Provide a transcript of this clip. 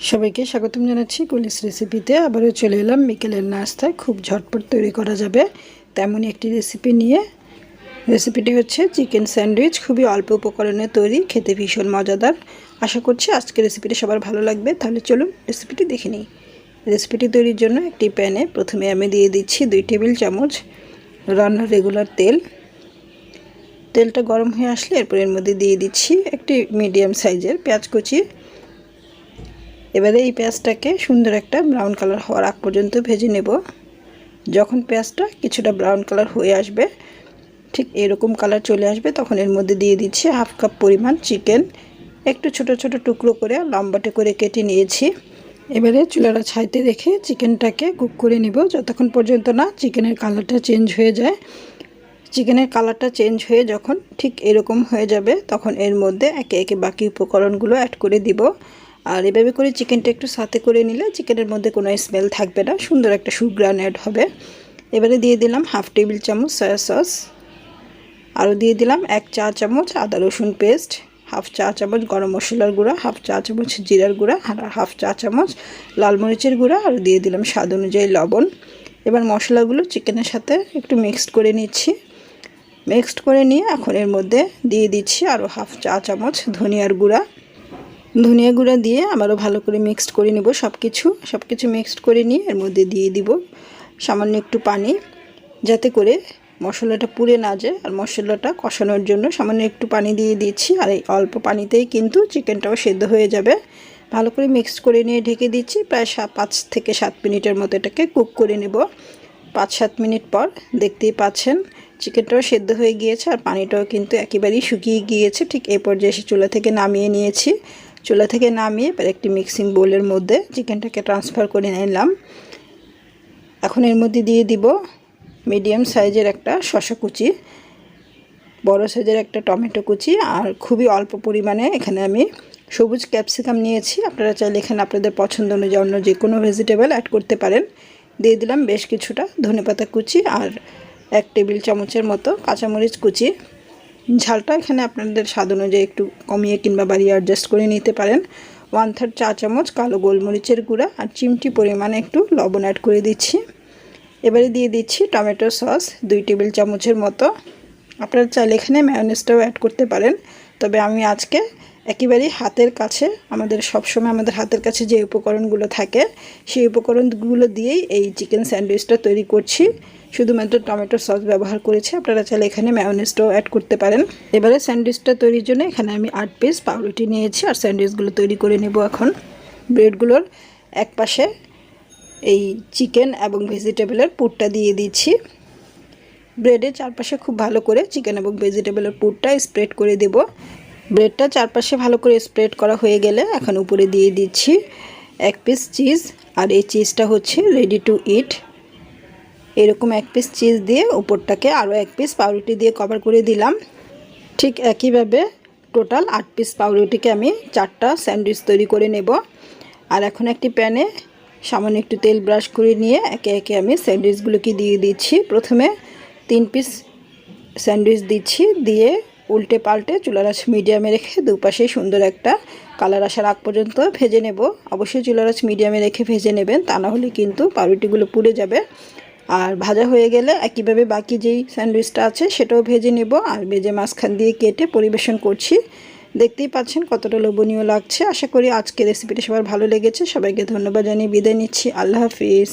সবাইকে স্বাগতম জানাচ্ছি কুলিস রেসিপিতে। আবারও চলে এলাম বিকেলের নাস্তায় খুব ঝটপট তৈরি করা যাবে তেমনই একটি রেসিপি নিয়ে। রেসিপিটি হচ্ছে চিকেন স্যান্ডউইচ। খুবই অল্প উপকরণে তৈরি, খেতে ভীষণ মজাদার। আশা করছি আজকে রেসিপিটি সবার ভালো লাগবে। তাহলে চলুন রেসিপিটি দেখে নিই। রেসিপিটি তৈরির জন্য একটি প্যানে প্রথমে আমি দিয়ে দিচ্ছি 2 টেবিল চামচ রান্নার রেগুলার তেল। তেলটা গরম হয়ে আসলে এরপর এর মধ্যে দিয়ে দিচ্ছি একটি মিডিয়াম সাইজের পেঁয়াজ কুচি। এবারে এই পেঁয়াজটাকে সুন্দর একটা ব্রাউন কালার হওয়ার আগ পর্যন্ত ভেজে নেব। যখন পেঁয়াজটা কিছুটা ব্রাউন কালার হয়ে আসবে, ঠিক এরকম কালার চলে আসবে, তখন এর মধ্যে দিয়ে দিচ্ছি হাফ কাপ পরিমাণ চিকেন। একটু ছোট ছোট টুকরো করে লম্বাটে করে কেটে নিয়েছি। এবারে চুলাটা ছাইতে রেখে চিকেনটাকে কুক করে নিব যতক্ষণ পর্যন্ত না চিকেনের কালারটা চেঞ্জ হয়ে যায়। চিকেনের কালারটা চেঞ্জ হয়ে যখন ঠিক এরকম হয়ে যাবে, তখন এর মধ্যে একে একে বাকি উপকরণগুলো অ্যাড করে দিব। আর এভাবে করে চিকেনটা একটু সাথে করে নিলে চিকেনের মধ্যে কোনো স্মেল থাকবে না, সুন্দর একটা সুঘ্রাণ অ্যাড হবে। এবারে দিয়ে দিলাম হাফ টেবিল চামচ সয়া সস, আরও দিয়ে দিলাম 1 চা চামচ আদা রসুন পেস্ট, হাফ চা চামচ গরম মশলার গুঁড়া, হাফ চা চামচ জিরার গুঁড়া, আর হাফ চা চামচ লাল মরিচের গুঁড়া, আর দিয়ে দিলাম স্বাদ অনুযায়ী লবণ। এবার মশলাগুলো চিকেনের সাথে একটু মিক্সড করে নিচ্ছি। মিক্সড করে নিয়ে এখন এর মধ্যে দিয়ে দিচ্ছি আরও হাফ চা চামচ ধনিয়ার গুঁড়া। ধনিয়া গুঁড়া দিয়ে আবারও ভালো করে মিক্সড করে নেব। সব কিছু মিক্সড করে নিয়ে এর মধ্যে দিয়ে দিব সামান্য একটু পানি, যাতে করে মশলাটা পুড়ে না যায়। আর মশলাটা কষানোর জন্য সামান্য একটু পানি দিয়ে দিচ্ছি। আর এই অল্প পানিতেই কিন্তু চিকেনটাও সেদ্ধ হয়ে যাবে। ভালো করে মিক্সড করে নিয়ে ঢেকে দিচ্ছি। প্রায় 5 থেকে 7 মিনিটের মতো এটাকে কুক করে নেব। 5-7 মিনিট পর দেখতেই পাচ্ছেন চিকেনটাও সেদ্ধ হয়ে গিয়েছে আর পানিটাও কিন্তু একেবারেই শুকিয়ে গিয়েছে। ঠিক এই পর্যায়ে এসে চুলা থেকে নামিয়ে নিয়েছি। চুলা থেকে নামিয়ে এবার একটি মিক্সিং বোলের মধ্যে চিকেনটাকে ট্রান্সফার করে নিলাম। এখন এর মধ্যে দিয়ে দিব মিডিয়াম সাইজের একটা শসা কুচি, বড় সাইজের একটা টমেটো কুচি, আর খুবই অল্প পরিমাণে এখানে আমি সবুজ ক্যাপসিকাম নিয়েছি। আপনারা চাইলে এখানে আপনাদের পছন্দ অনুযায়ী অন্য যে কোনো ভেজিটেবল অ্যাড করতে পারেন। দিয়ে দিলাম বেশ কিছুটা ধনেপাতা কুচি আর 1 টেবিল চামচের মতো কাঁচামরিচ কুচি। ঝালটা এখানে আপনাদের স্বাদ অনুযায়ী একটু কমিয়ে কিংবা বাড়িয়ে অ্যাডজাস্ট করে নিতে পারেন। 1/3 চা চামচ কালো গোলমরিচের গুঁড়া আর চিমটি পরিমাণে একটু লবণ অ্যাড করে দিচ্ছি। এবারে দিয়ে দিচ্ছি টমেটো সস 2 টেবিল চামচের মতো। আপনারা চাইলে এখানে মায়োনেজটাও অ্যাড করতে পারেন, তবে আমি আজকে একেবারেই হাতের কাছে, সবসময় আমাদের হাতের কাছে যে উপকরণগুলো থাকে সেই উপকরণগুলো দিয়েই এই চিকেন স্যান্ডউইচটা তৈরি করছি। শুধুমাত্র টমেটো সস ব্যবহার করেছি। আপনারা চাইলে এখানে মায়োনেজটাও অ্যাড করতে পারেন। এবারে স্যান্ডউইচটা তৈরির জন্য এখানে আমি 8 পিস পাউরুটি নিয়েছি আর স্যান্ডউইচগুলো তৈরি করে নেব। এখন ব্রেডগুলোর এক পাশে এই চিকেন এবং ভেজিটেবলের পুরটা দিয়ে দিচ্ছি। ব্রেডের চারপাশে খুব ভালো করে চিকেন এবং ভেজিটেবলের পুরটা স্প্রেড করে দেব। ব্রেডটা চারপাশে ভালো করে স্প্রেড করা হয়ে গেলে এখন উপরে দিয়ে দিচ্ছি 1 পিস চিজ। আর এই চিজটা হচ্ছে রেডি টু ইট। এরকম 1 পিস চিজ দিয়ে উপরটাকে আরও 1 পিস পাউরুটি দিয়ে কভার করে দিলাম। ঠিক একইভাবে টোটাল 8 পিস পাউরুটিকে আমি 4টা স্যান্ডউইচ তৈরি করে নেব। আর এখন একটি প্যানে সামান্য একটু তেল ব্রাশ করে নিয়ে একে একে আমি স্যান্ডউইচগুলোকে দিয়ে দিচ্ছি। প্রথমে 3 পিস স্যান্ডউইচ দিচ্ছি, দিয়ে উল্টে পাল্টে চুলার আঁচ মিডিয়ামে রেখে দুপাশেই সুন্দর একটা কালার আসার আগ পর্যন্ত ভেজে নেব। অবশ্যই চুলার আঁচ মিডিয়ামে রেখে ভেজে নেবেন, তা না হলে কিন্তু পাউরুটিগুলো পুড়ে যাবে। আর ভাজা হয়ে গেলে একইভাবে বাকি যেই স্যান্ডউইচটা আছে সেটাও ভেজে নেব। আর ভেজে মাঝখান দিয়ে কেটে পরিবেশন করছি। দেখতেই পাচ্ছেন কতটা লোভনীয় লাগছে। আশা করি আজকের রেসিপিটা সবার ভালো লেগেছে। সবাইকে ধন্যবাদ জানিয়ে বিদায় নিচ্ছি। আল্লাহ হাফিজ।